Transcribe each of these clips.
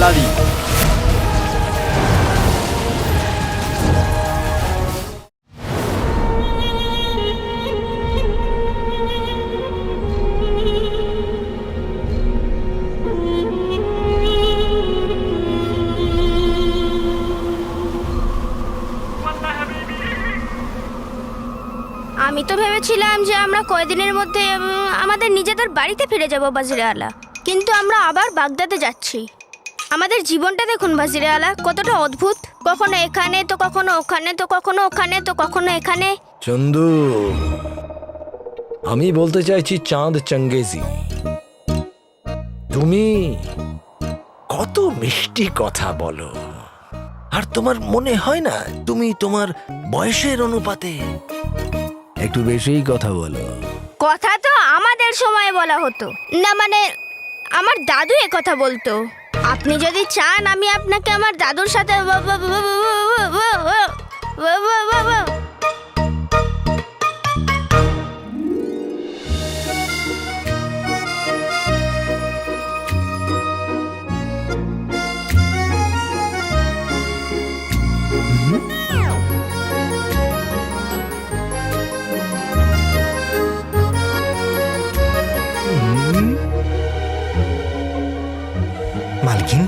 আলী। আমি তো ভেবেছিলাম যে আমরা কয়েকদিনের মধ্যে আমাদের নিজেদের বাড়িতে ফিরে যাব বাজিরে আলা, কিন্তু আমরা আবার বাগদাদে যাচ্ছি। আমাদের জীবনটা দেখুন বাজিরে আলা, কতটা অদ্ভুত। কখনো এখানে তো কখনো ওখানে, তো কখনো ওখানে তো কখনো এখানে। চন্দু, আমি বলতে চাইছি চাঁদ চঙ্গেজি, তুমি কত মিষ্টি কথা বলো, আর তোমার মনে হয় না তুমি তোমার বয়সের অনুপাতে একটু বেশিই কথা বলো? কথা তো আমাদের সময় বলা হতো না, মানে আমার দাদু এ কথা বলতো। আপনি যদি চান আমি আপনাকে আমার দাদুর সাথে মালকিন,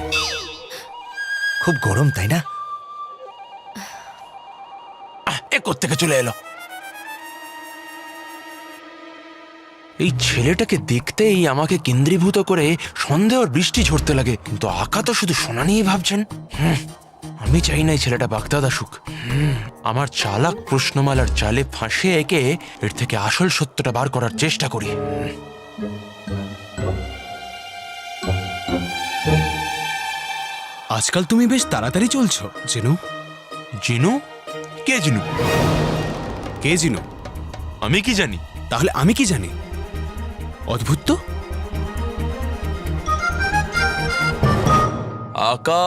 খুব গরম তাই না? এ কোত্থেকে চলে এলো? এই ছেলেটাকে দেখতেই আমাকে কেন্দ্রীভূত করে সন্দেহর বৃষ্টি ঝরতে লাগে, কিন্তু আকা তো শুধু সোনা নিয়েই ভাবছেন। আমি চাই না এই ছেলেটা বাগদাদ আসুক। আমার চালাক প্রশ্নমালার জালে ফাঁসে একে এর থেকে আসল সত্যটা বার করার চেষ্টা করি। আজকাল তুমি বেশ তাড়াতাড়ি চলছো জিনু। জিনু? কে জিনু? কে জিনু? আমি কি জানি? তাহলে আমি কি জানি? অদ্ভুত তো। আকা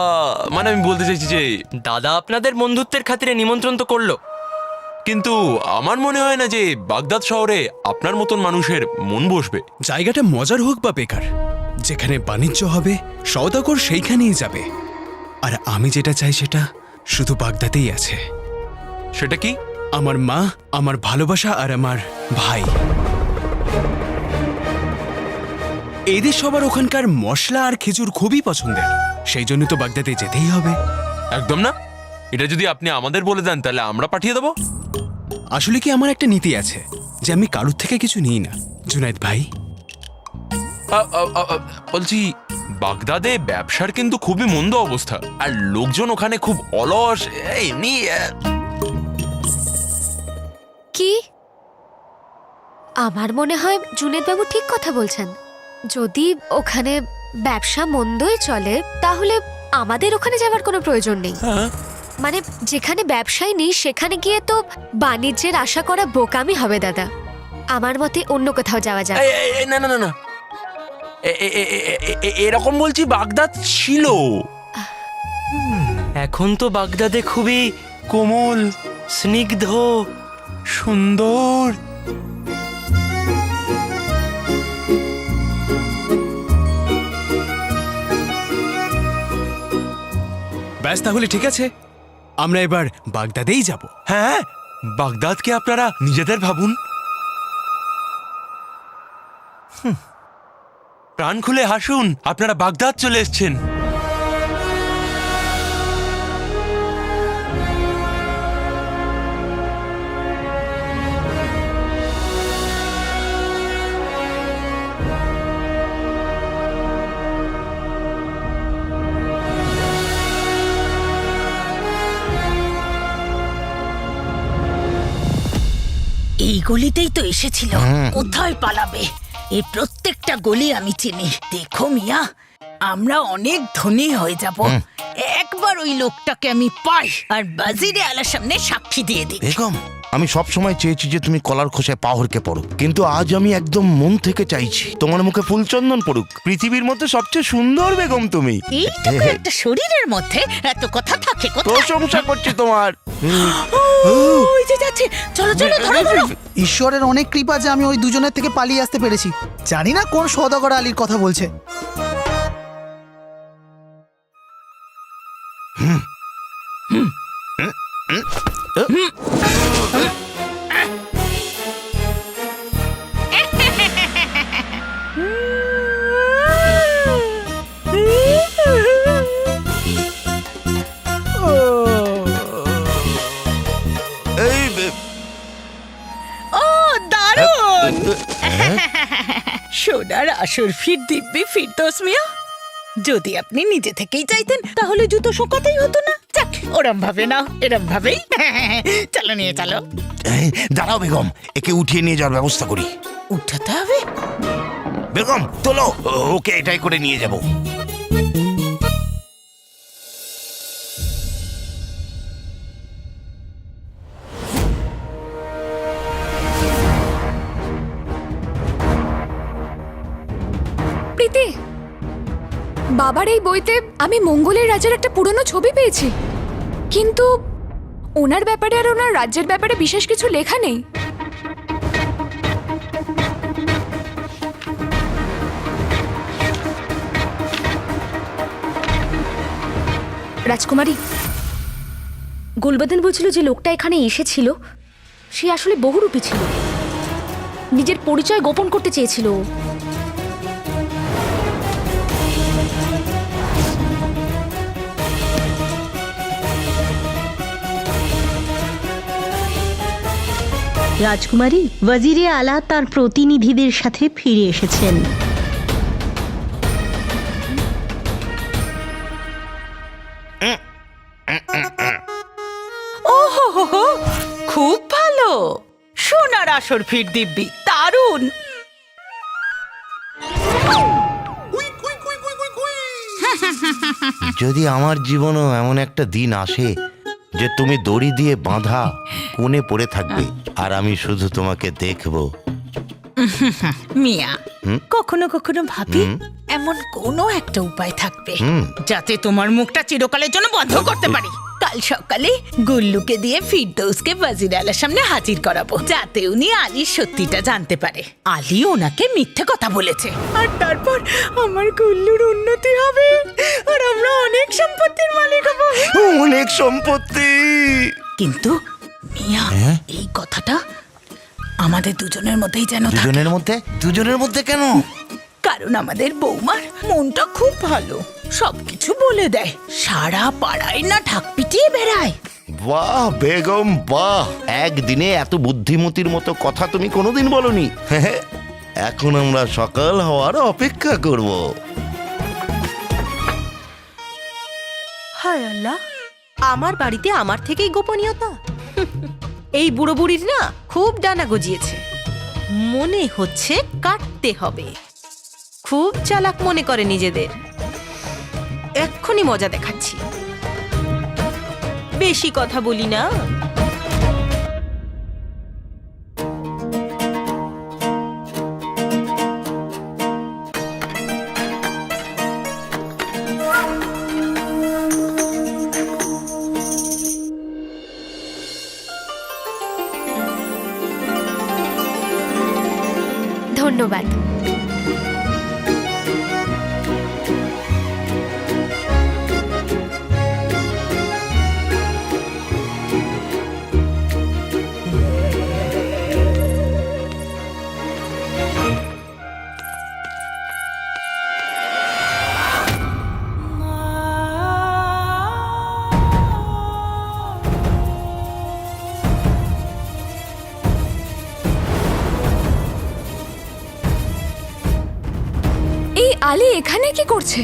মানে আমি বলতে চাইছি যে দাদা আপনাদের বন্ধুত্বের খাতিরে নিমন্ত্রণ তো করলো, কিন্তু আমার মনে হয় না যে বাগদাদ শহরে আপনার মতন মানুষের মন বসবে। জায়গাটা মজার হোক বা বেকার, যেখানে বাণিজ্য হবে সওদাগর সেইখানেই যাবে। আর আমি যেটা চাই সেটা শুধু বাগদাদেই আছে। সেটা কি? আমার মা, আমার ভালোবাসা আর আমার ভাই। এদের সবার ওখানকার মশলা আর খেজুর খুবই পছন্দের, সেই জন্য তো বাগদাদে যেতেই হবে। একদম না। এটা যদি আপনি আমাদের বলে দেন তাহলে আমরা পাঠিয়ে দেবো। আসলে কি আমার একটা নীতি আছে যে আমি কারুর থেকে কিছু নিই না। জুনায়েদ ভাই, বলছি বাগদাদে ব্যবসার কিন্তু খুবই মন্দ অবস্থা, আর লোকজন ওখানে খুব অলস। এমনি কি? আমার মনে হয় জুনেদ বাবু ঠিক কথা বলছেন। যদি ওখানে ব্যবসা মন্দই চলে তাহলে আমাদের ওখানে যাওয়ার কোনো প্রয়োজন নেই। মানে যেখানে ব্যবসাই নেই সেখানে গিয়ে তো বাণিজ্যের আশা করা বোকামি হবে দাদা। আমার মতে অন্য কোথাও যাওয়া যাবে। না না না না, এরকম বলছি বাগদাদ ছিল, এখন তো বাগদাদে খুবই কোমল, স্নিগ্ধ, সুন্দর। ব্যাস তাহলে ঠিক আছে, আমরা এবার বাগদাদেই যাব। হ্যাঁ, বাগদাদকে আপনারা নিজেদের ভাবুন। প্রাণ খুলে হাসুন, আপনারা বাগদাদ চলে এসেছেন। এই গলিতেই তো এসেছিল, কোথায় পালাবে? এই প্রত্যেকটা গলি আমি চিনি। দেখো মিয়া, আমরা অনেক ধনী হয়ে যাব একবার ওই লোকটাকে আমি পাই আর বাজিরে আলার সামনে সাক্ষী দিয়ে দিই। বেগম, আমি সব সময় চেয়েছি যে তুমি কলার খোসায় পা হরকে পড়ো, কিন্তু আজ আমি একদম মন থেকে চাইছি তোমার মুখে ফুলচন্দন পড়ুক। পৃথিবীর মধ্যে সবচেয়ে সুন্দর বেগম তুমি। এইটুকু একটা শরীরের মধ্যে এত কথা থাকে কোথায়? প্রশংসা করছি তোমার। ওই যে যাচ্ছে, চলো চলো, ধরো ধরো। ঈশ্বরের অনেক কৃপা যে আমি ওই দুজনের থেকে পালিয়ে আসতে পেরেছি। জানি না কোন সওদাগর আলীর কথা বলছে। রাসরফির দিব্যি ফিরদৌস মিয়া, যদি আপনি নিজে থেকেই চাইতেন তাহলে জুতো শোকাতেই হতো না। যাক, ওরম ভাবে নাও, এরম ভাবেই চলো নিয়ে চলো। দাঁড়াও বেগম, একে উঠিয়ে নিয়ে যাওয়ার ব্যবস্থা করি। উঠাতে হবে? বেগম তোলো, ওকে এটাই করে নিয়ে যাব। প্রীতি, বাবার এই বইতে আমি মঙ্গলের রাজার একটা পুরনো ছবি পেয়েছি, কিন্তু ওনার ব্যাপারে আর ওনার রাজ্যের ব্যাপারে বিশেষ কিছু লেখা নেই। রাজকুমারী, গুলবদন বলছিল যে লোকটা এখানে এসেছিল সে আসলে বহুরূপী ছিল, নিজের পরিচয় গোপন করতে চেয়েছিল। রাজকুমারী, ওয়াজিরে আলা তার প্রতিনিধিদের সাথে ফিরে এসেছেন। ওহো, খুব ভালো। সোনা রাসরফির দিব্যি, দারুণ। যদি আমার জীবনেও এমন একটা দিন আসে যে তুমি দড়ি দিয়ে বাঁধা কোণে পড়ে থাকবে আর আমি শুধু তোমাকে দেখবো। মিয়া, কখনো কখনো ভাবি এমন কোনো একটা উপায় থাকবে যাতে তোমার মুখটা চিরকালের জন্য বন্ধ করতে পারি। কাল সকালে গুল্লুকে দিয়ে ফিরদৌসকে ওয়াজির আলার সামনে হাজির করাবো, যাতে উনি আলীর সত্যিটা জানতে পারে। আলী ওনাকে মিথ্যে কথা বলেছে, আর তারপর আমার গুল্লুর উন্নতি হবে আর আমরা অনেক সম্পত্তির মালিক হব। অনেক সম্পত্তি। কিন্তু মিয়া, এই কথাটা আমাদের দুজনের মধ্যেই যেন থাকে। দুজনের মধ্যে? দুজনের মধ্যে কেন? কারণ আমাদের বৌমার মনটা খুব ভালো, সবকিছু বলে দেয়, সারা পাড়ায় না ঢাক পিটিয়ে বেড়ায়। বাহ বেগম বাহ, একদিনে এত বুদ্ধিমতির মতো কথা তুমি কোনোদিন বলনি। এখন আমরা সকাল হওয়ার অপেক্ষা করব। হায় আল্লাহ, আমার বাড়িতে আমার থেকেই গোপনীয়তা। এই বুড়ো বুড়ির না খুব ডানা গজিয়েছে, মনে হচ্ছে কাটতে হবে। খুব চালাক মনে করে নিজেদের, এক্ষুনি মজা দেখাচ্ছি। বেশি কথা বলি না। ধন্যবাদ। এই আলী এখানে কি করছে?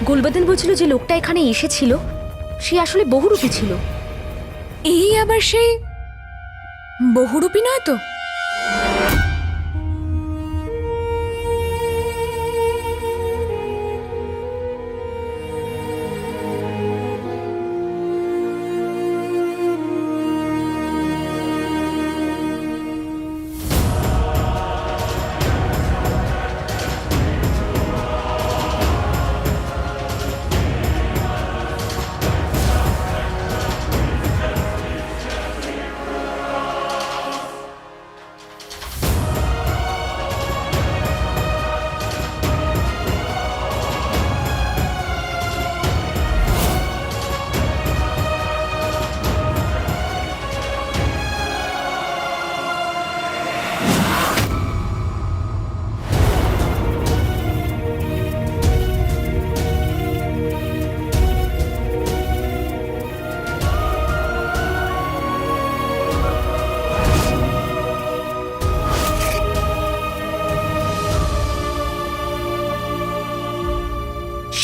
গুলবদন বলছিল যে লোকটা এখানে এসেছিল সে আসলে বহুরূপী ছিল। এই আবার সেই বহুরূপী নয় তো?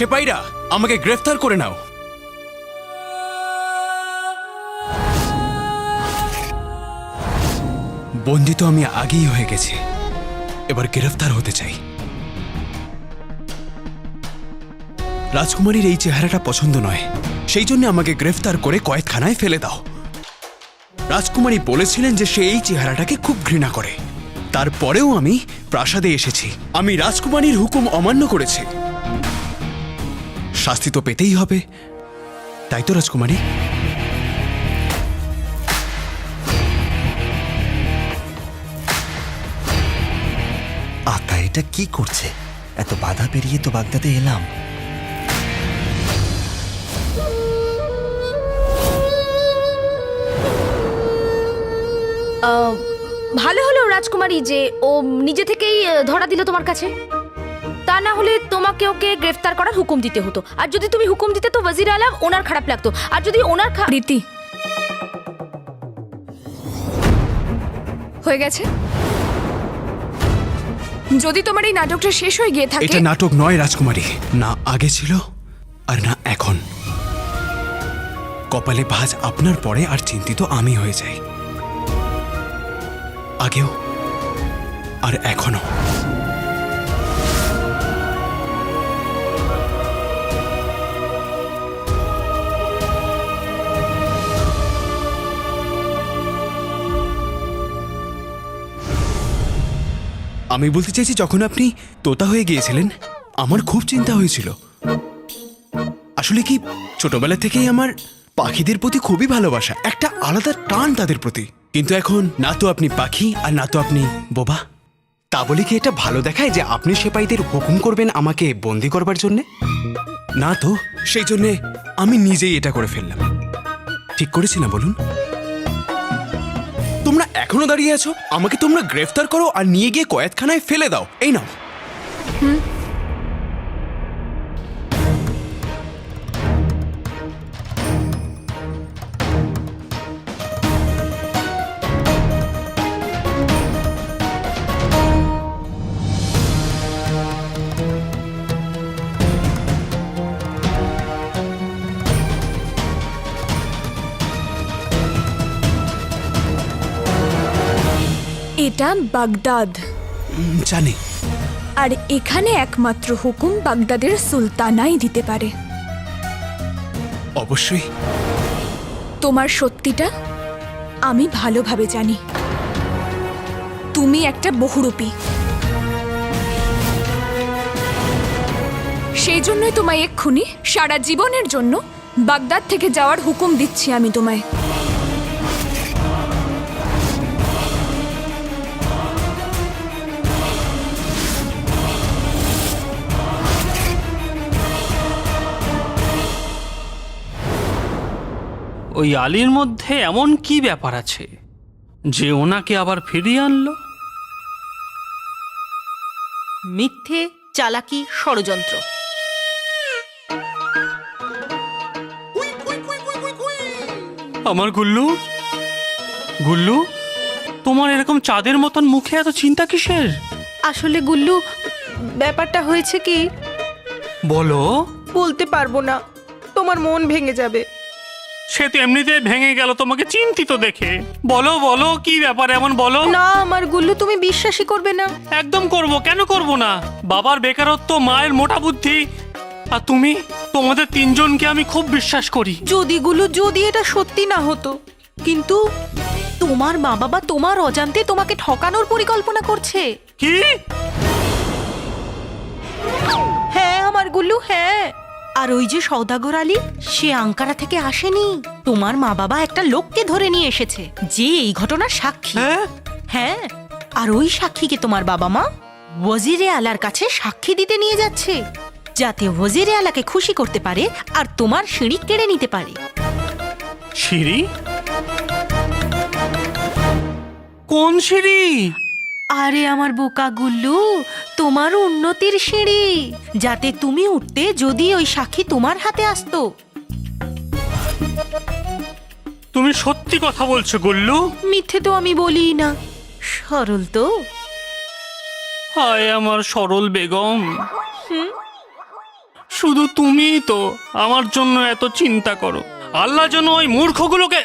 সেপাইরা আমাকে গ্রেফতার করে নাও। বন্দি তো আমি আগেই হয়ে গেছি, এবার গ্রেফতার হতে চাই। রাজকুমারীর এই চেহারাটা পছন্দ নয়, সেই জন্য আমাকে গ্রেফতার করে কয়েদখানায় ফেলে দাও। রাজকুমারী বলেছিলেন যে সে এই চেহারাটাকে খুব ঘৃণা করে, তারপরেও আমি প্রাসাদে এসেছি। আমি রাজকুমারীর হুকুম অমান্য করেছি, শাস্তি তো পেতেই হবে, তাই তো রাজকুমারী? আকা এটা কি করছে? এত বাধা পেরিয়ে তো বাগদাদে এলাম। ভালো হলো রাজকুমারী যে ও নিজে থেকেই ধরা দিল তোমার কাছে, তা না হলে তোমাকে ওকে গ্রেফতার করার হুকুম দিতে হতো। আর যদি তুমি হুকুম দিতে তো ওয়াজির আলা ওনার খারাপ লাগতো, আর যদি ওনার রীতি হয়ে গেছে। যদি তোমার এই নাটকটা শেষ হয়ে গিয়ে থাকে। এটা নাটক নয় রাজকুমারী, না আগে ছিল আর না এখন। কপালে ভাঁজ আপনার পরে আর চিন্তিত আমি হয়ে যাই, আগেও আর এখনো। আমি বলতে চাইছি, যখন আপনি তোতা হয়ে গিয়েছিলেন আমার খুব চিন্তা হয়েছিল। আসলে কি, ছোটবেলা থেকেই আমার পাখিদের প্রতি খুবই ভালোবাসা, একটা আলাদা টান তাদের প্রতি। কিন্তু এখন না তো আপনি পাখি আর না তো আপনি বোবা। তা বলে কি এটা ভালো দেখায় যে আপনি সেপাইদের হুকুম করবেন আমাকে বন্দি করবার জন্যে? না তো, সেই জন্যে আমি নিজেই এটা করে ফেললাম। ঠিক করেছি না বলুন? তোমরা এখনো দাঁড়িয়ে আছো, আমাকে তোমরা গ্রেফতার করো আর নিয়ে গিয়ে কয়েদখানায় ফেলে দাও। এই নাও। এটা বাগদাদ জানি, আর এখানে একমাত্র হুকুম বাগদাদের সুলতানাই দিতে পারে। অবশ্যই। তোমার সত্যিটা আমি ভালোভাবে জানি, তুমি একটা বহুরূপী। সেই জন্যই তোমায় এক্ষুনি সারা জীবনের জন্য বাগদাদ থেকে যাওয়ার হুকুম দিচ্ছি আমি তোমায়। ওই আলীর মধ্যে এমন কি ব্যাপার আছে যে ওনাকে আবার ফিরিয়ে আনলো? মিথ্যে, চালাকি, ষড়যন্ত্র। আমার গুল্লু, গুল্লু, তোমার এরকম চাঁদের মতন মুখে এত চিন্তা কিসের? আসলে গুল্লু, ব্যাপারটা হয়েছে কি, বলো। বলতে পারবো না, তোমার মন ভেঙে যাবে। সে তো এমনিতেই ভেঙে গেল তোমাকে চিন্তিত দেখে। বলো বলো, কি ব্যাপার এমন বলো। না আমার গুল্লু, তুমি বিশ্বাসই করবে না। একদম করব, কেন করব না? বাবার বেকারত্ব, মায়ের মোটা বুদ্ধি, আর তুমি, তোমাদের তিনজনকে আমি খুব বিশ্বাস করি। যদি গুল্লু, যদি এটা সত্যি না হতো, কিন্তু তোমার মা বাবা তোমার অজান্তে তোমাকে ঠকানোর পরিকল্পনা করছে। কি? হ্যাঁ আমার গুল্লু, হ্যাঁ। আর ওই যে সওদাগর আলী, সে আঙ্কারা থেকে আসেনি। তোমার মা বাবা একটা লোককে ধরে নিয়ে এসেছে যে এই ঘটনার সাক্ষী। হ্যাঁ, আর ওই সাক্ষীকে তোমার বাবা মা ওয়াজিরে আলার কাছে সাক্ষী দিতে নিয়ে যাচ্ছে, যাতে ওয়াজিরে আলাকে খুশি করতে পারে আর তোমার সিঁড়ি কেড়ে নিতে পারে। সিঁড়ি? কোন সিঁড়ি? আরে আমার বোকা গুল্লু, তোমার উন্নতির সিঁড়ি, যাতে তুমি উঠতে যদি ওই সাক্ষী তোমার হাতে আসতো। তুমি সত্যি কথা বলছো গুল্লু? মিথ্যে তো আমি বলি না, সরল তো। হায় আমার সরল বেগম, শুধু তুমিই তো আমার জন্য এত চিন্তা করো। আল্লাহ যেন ওই মূর্খগুলোকে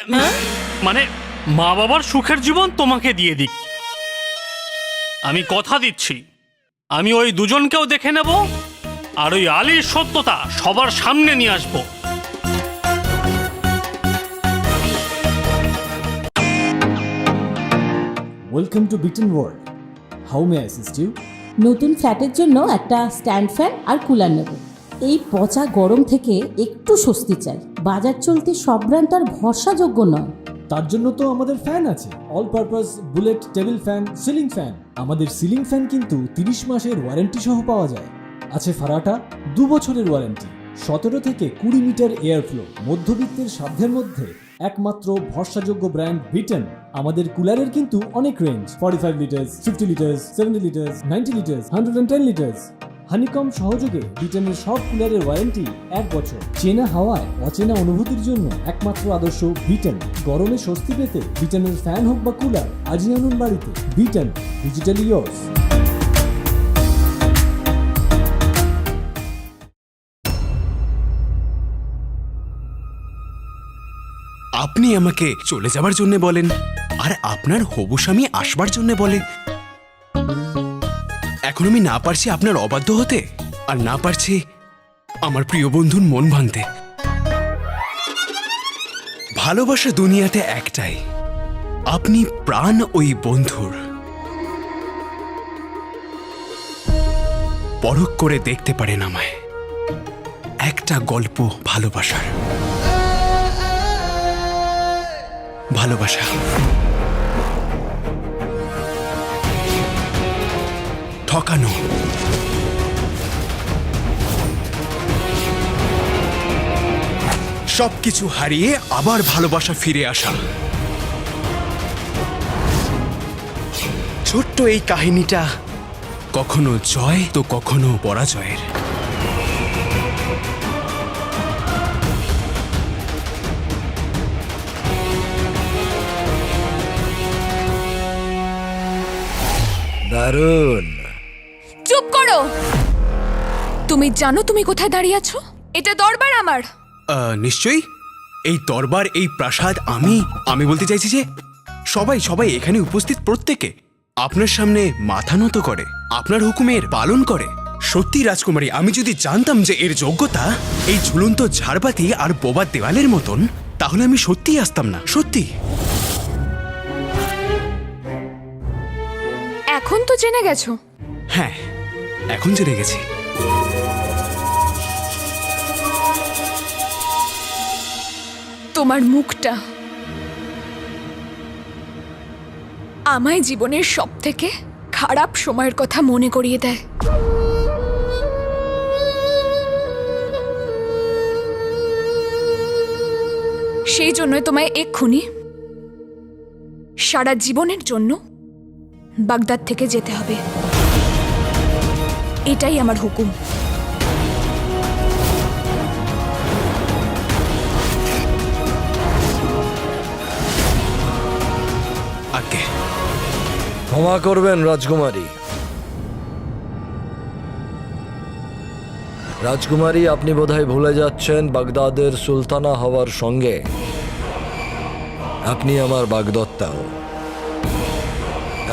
মানে মা বাবার সুখের জীবন তোমাকে দিয়ে দিক। আমি কথা দিচ্ছি, আমি ওই দুজনকেও দেখে নেব আর ওই আলীর সত্যতা সবার সামনে নিয়ে আসবো। ওয়েলকাম টু বিটেন world. How may I assist you? নতুন ফ্ল্যাটের জন্য একটা স্ট্যান্ড ফ্যান আর কুলার নেব। এই পচা গরম থেকে একটু স্বস্তি চাই। বাজার চলতে সব ব্র্যান্ড আর ভরসাযোগ্য নয়। তার জন্য তো আমাদের ফ্যান আছে, all purpose bullet table fan, ceiling fan. আমাদের সিলিং ফ্যান কিন্তু 30 মাসের ওয়ারেন্টি সহ পাওয়া যায়। আছে ফারাটা 2 বছরের ওয়ারেন্টি, 17 থেকে 20 মিটার এয়ার ফ্লো, মধ্যবিত্তের সাধ্যের মধ্যে একমাত্র ভরসাযোগ্য ব্র্যান্ড বিটেন। আমাদের কুলারের কিন্তু অনেক range, 45 litres, 50 litres, 70 litres, 90 litres, 110 litres. Honeycomb সহযোগে বিটেনের সব কুলারের ওয়ারেন্টি 1 বছর। চেনা হাওয়ায় অচেনা অনুভূতির জন্য একমাত্র আদর্শ বিটেন। গরমে স্বস্তি পেতে বিটেনের ফ্যান হোক বা কুলার, আজই আনুন বাড়িতে। Beaten, digitally yours. আপনি আমাকে চলে যাবার জন্য বলেন, আর আপনার হবু স্বামী আসবার জন্য বলে। এখন আমি না পারছি আপনার অবাধ্য হতে, আর না পারছি আমার প্রিয় বন্ধুর মন ভাঙতে। ভালোবাসা দুনিয়াতে একটাই, আপনি প্রাণ ওই বন্ধুর। পরখ করে দেখতে পারেন আমায়, একটা গল্প ভালোবাসার। ভালোবাসা ঠকানো, সবকিছু হারিয়ে আবার ভালোবাসা ফিরে আসা। ছোট্ট এই কাহিনীটা কখনো জয় তো কখনো পরাজয়ের। দারুণ। চুপ করো। তুমি জানো তুমি কোথায় দাঁড়িয়ে আছো? এটা দরবার আমার। নিশ্চয়ই এই দরবার, এই প্রাসাদ। আমি বলতে চাইছি যে সবাই সবাই এখানে উপস্থিত প্রত্যেকে আপনার সামনে মাথা নত করে, আপনার হুকুমের পালন করে। সত্যি রাজকুমারী, আমি যদি জানতাম যে এর যোগ্যতা এই ঝুলন্ত ঝাড়বাতি আর বোবা দেওয়ালের মতন, তাহলে আমি সত্যিই আসতাম না। সত্যি। এখন তো জেনে গেছো। হ্যাঁ, এখন জেনে গেছি। তোমার মুখটা আমায় জীবনের সব থেকে খারাপ সময়ের কথা মনে করিয়ে দেয়। সেই জন্যই তোমায় এক্ষুনি সারা জীবনের জন্য বাগদাদ থেকে যেতে হবে। এটাই আমার হুকুম। আগে ক্ষমা করবেন রাজকুমারী। রাজকুমারী, আপনি বোধহয় ভুলে যাচ্ছেন বাগদাদের সুলতানা হওয়ার সঙ্গে আপনি আমার বাগদত্তাও।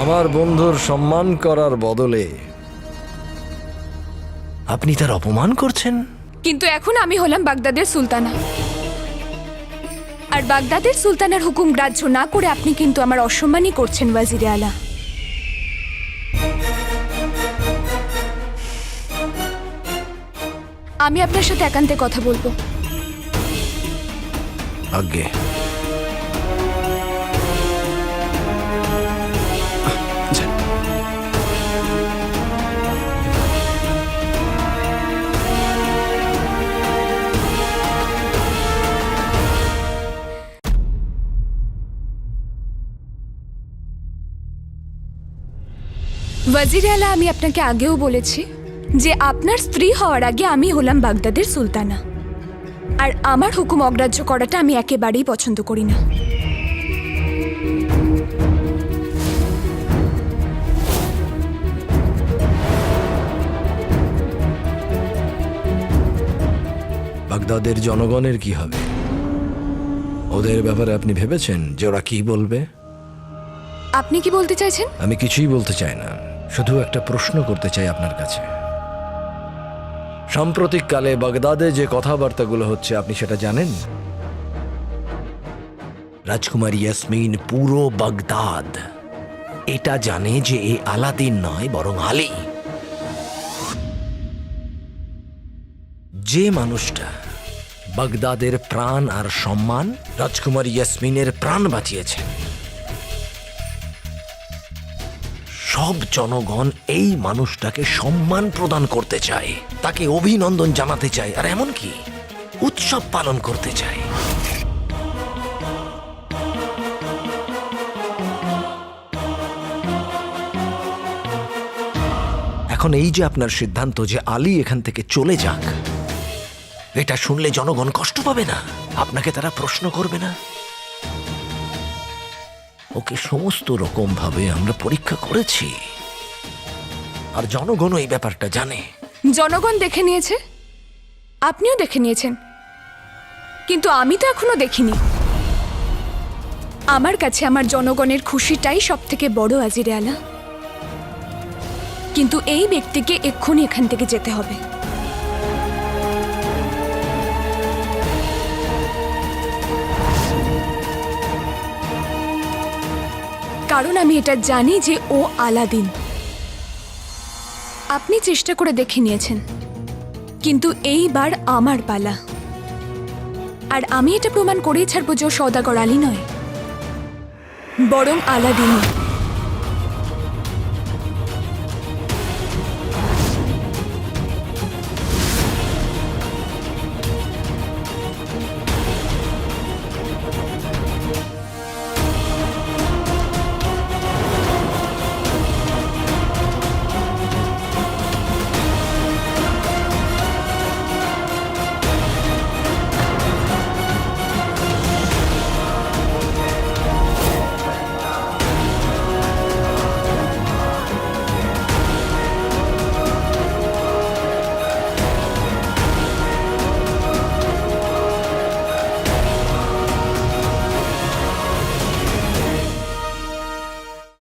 আমার বন্ধুর সম্মান করার বদলে আপনি তার অপমান করছেন। কিন্তু এখন আমি হলাম বাগদাদের সুলতানা, আর বাগদাদের সুলতানার হুকুম গ্রাহ্য না করে আপনি কিন্তু আমার অসম্মানই করছেন ওয়াজিরে আলা। আমি আপনার সাথে একান্তে কথা বলবো। আজ্ঞে। ওয়াজিরে আলা, আমি আপনাকে আগেও বলেছি যে আপনার স্ত্রী হওয়ার আগে আমি হলাম বাগদাদের সুলতানা, আর আমার হুকুম অগ্রাহ্য করাটা আমি একেবারেই পছন্দ করি না। বাগদাদের জনগণের কি হবে? ওদের ব্যাপারে আপনি ভেবেছেন যে ওরা কি বলবে? আপনি কি বলতে চাইছেন? আমি কিছুই বলতে চাই না, শুধু একটা প্রশ্ন করতে চাই আপনার কাছে। সাম্প্রতিককালে বাগদাদে যে কথাবার্তাগুলো হচ্ছে আপনি সেটা জানেন? রাজকুমারী ইয়াসমিন পুরো বাগদাদ এটা জানে যে এ আলাদিন নয় বরং আলী। যে মানুষটা বাগদাদের প্রাণ আর সম্মান রাজকুমারী ইয়াসমিনের প্রাণ বাঁচিয়েছে, সব জনগণ এই মানুষটাকে সম্মান প্রদান করতে চায়, তাকে অভিনন্দন জানাতে চায়, আর এমনকি উৎসব পালন করতে চায়। এখন এই যে আপনার সিদ্ধান্ত যে আলী এখান থেকে চলে যাক, এটা শুনলে জনগণ কষ্ট পাবে না? আপনাকে তারা প্রশ্ন করবে না? ওকে সমস্ত রকম ভাবে আমরা পরীক্ষা করেছি, আর জনগণও এই ব্যাপারটা জানে। জনগণ দেখে নিয়েছে, আপনিও দেখে নিয়েছেন, কিন্তু আমি তো এখনো দেখিনি। আমার কাছে আমার জনগণের খুশিটাই সব থেকে বড় আজিরে আলা। কিন্তু এই ব্যক্তিকে এক্ষুনি এখান থেকে যেতে হবে। কারণ আমি এটা জানি যে ও আলাদিন। আপনি চেষ্টা করে দেখে নিয়েছেন, কিন্তু এইবার আমার পালা। আর আমি এটা প্রমাণ করেই ছাড়বো যে ও সওদাগর আলী নয়, বরং আলাদিনই।